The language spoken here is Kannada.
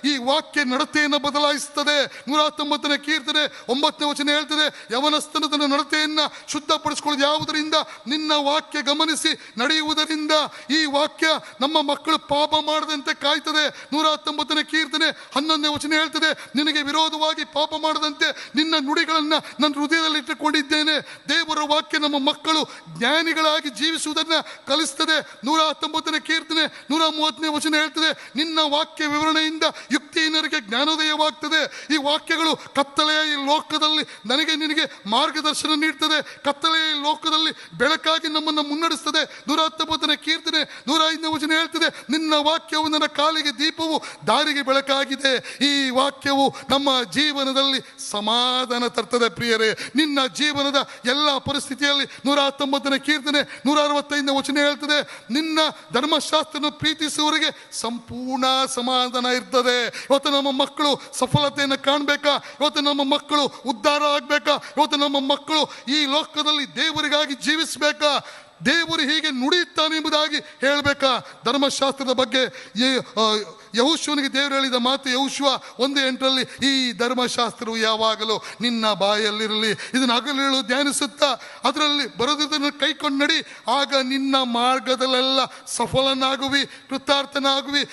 ಈ ವಾಕ್ಯ ನಡತೆಯನ್ನು ಬದಲಾಯಿಸುತ್ತದೆ. 119ನೇ ಕೀರ್ತನೆ 9ನೇ ವಚನ ಹೇಳ್ತದೆ, ಯವನಸ್ಥನ ನಡತೆಯನ್ನ ಶುದ್ಧಪಡಿಸಿಕೊಳ್ಳುವುದು ಯಾವುದರಿಂದ? ನಿನ್ನ ವಾಕ್ಯ ಗಮನಿಸಿ ನಡೆಯುವುದರಿಂದ. ಈ ವಾಕ್ಯ ನಮ್ಮ ಮಕ್ಕಳು ಪಾಪ ಮಾಡದಂತೆ ಕಾಯ್ತದೆ. 119ನೇ ಕೀರ್ತನೆ 11ನೇ ವಚನ ಹೇಳ್ತದೆ, ನಿನಗೆ ವಿರೋಧವಾಗಿ ಪಾಪ ಮಾಡದಂತೆ ನಿನ್ನ ನುಡಿಗಳನ್ನ ನನ್ನ ಹೃದಯದಲ್ಲಿ ಇಟ್ಟುಕೊಂಡಿದ್ದೇನೆ. ದೇವರ ವಾಕ್ಯ ನಮ್ಮ ಮಕ್ಕಳು ಜ್ಞಾನಿಗಳಾಗಿ ಜೀವಿಸುವುದನ್ನ ಕಲಿಸ್ತದೆ. 119ನೇ ಕೀರ್ತನೆ 130ನೇ ವಚನ ಹೇಳ್ತದೆ, ನಿನ್ನ ವಾಕ್ಯ ವಿವರಣೆಯಿಂದ ಯುಕ್ತಿಹೀನರಿಗೆ ಜ್ಞಾನೋದಯವಾಗ್ತದೆ. ಈ ವಾಕ್ಯಗಳು ಕತ್ತಲೆಯ ಈ ಲೋಕದಲ್ಲಿ ನನಗೆ ನಿನಗೆ ಮಾರ್ಗದರ್ಶನ ನೀಡ್ತದೆ. ಕತ್ತಲೆಯ ಈ ಲೋಕದಲ್ಲಿ ಬೆಳಕಾಗಿ ನಮ್ಮನ್ನು ಮುನ್ನಡೆಸ್ತದೆ. 119ನೇ ಕೀರ್ತನೆ 105ನೇ ವಚನ ಹೇಳ್ತದೆ, ನಿನ್ನ ವಾಕ್ಯವು ನನ್ನ ಕಾಲಿಗೆ ದೀಪವು ದಾರಿಗೆ ಬೆಳಕಾಗಿದೆ. ಈ ವಾಕ್ಯವು ನಮ್ಮ ಜೀವನದಲ್ಲಿ ಸಮಾಧಾನ ತರ್ತದೆ. ಪ್ರಿಯರೇ, ನಿನ್ನ ಜೀವನದ ಎಲ್ಲ ಪರಿಸ್ಥಿತಿಯಲ್ಲಿ 119ನೇ ಕೀರ್ತನೆ 165ನೇ ವಚನ ಹೇಳ್ತದೆ, ನಿನ್ನ ಧರ್ಮಶಾಸ್ತ್ರವನ್ನು ಪ್ರೀತಿಸುವವರಿಗೆ ಸಂಪೂರ್ಣ ಸಮಾಧಾನ ಇರ್ತದೆ. ಇವತ್ತು ನಮ್ಮ ಮಕ್ಕಳು ಸಫಲತೆಯನ್ನು ಕಾಣಬೇಕಾ? ಇವತ್ತು ನಮ್ಮ ಮಕ್ಕಳು ಉದ್ಧಾರ ಆಗ್ಬೇಕಾ? ಇವತ್ತು ನಮ್ಮ ಮಕ್ಕಳು ಈ ಲೋಕದಲ್ಲಿ ದೇವರಿಗಾಗಿ ಜೀವಿಸಬೇಕಾ? ದೇವರು ಹೀಗೆ ನುಡಿಯುತ್ತಾನೆ ಎಂಬುದಾಗಿ ಹೇಳಬೇಕಾ? ಧರ್ಮಶಾಸ್ತ್ರದ ಬಗ್ಗೆ ಯೆಹೋಶುವನಿಗೆ ದೇವರು ಹೇಳಿದ ಮಾತು ಯೆಹೋಶುವ 1:8 ಈ ಧರ್ಮಶಾಸ್ತ್ರವು ಯಾವಾಗಲೂ ನಿನ್ನ ಬಾಯಲ್ಲಿರಲಿ, ಇದನ್ನು ಹಗಲಿರುಳು ಧ್ಯಾನಿಸುತ್ತಾ ಅದರಲ್ಲಿ ಬರೆದುದನ್ನು ಕೈಕೊಂಡು ನಡಿ, ಆಗ ನಿನ್ನ ಮಾರ್ಗದಲ್ಲೆಲ್ಲ ಸಫಲನಾಗುವಿ, ಕೃತಾರ್ಥನಾಗುವಿ.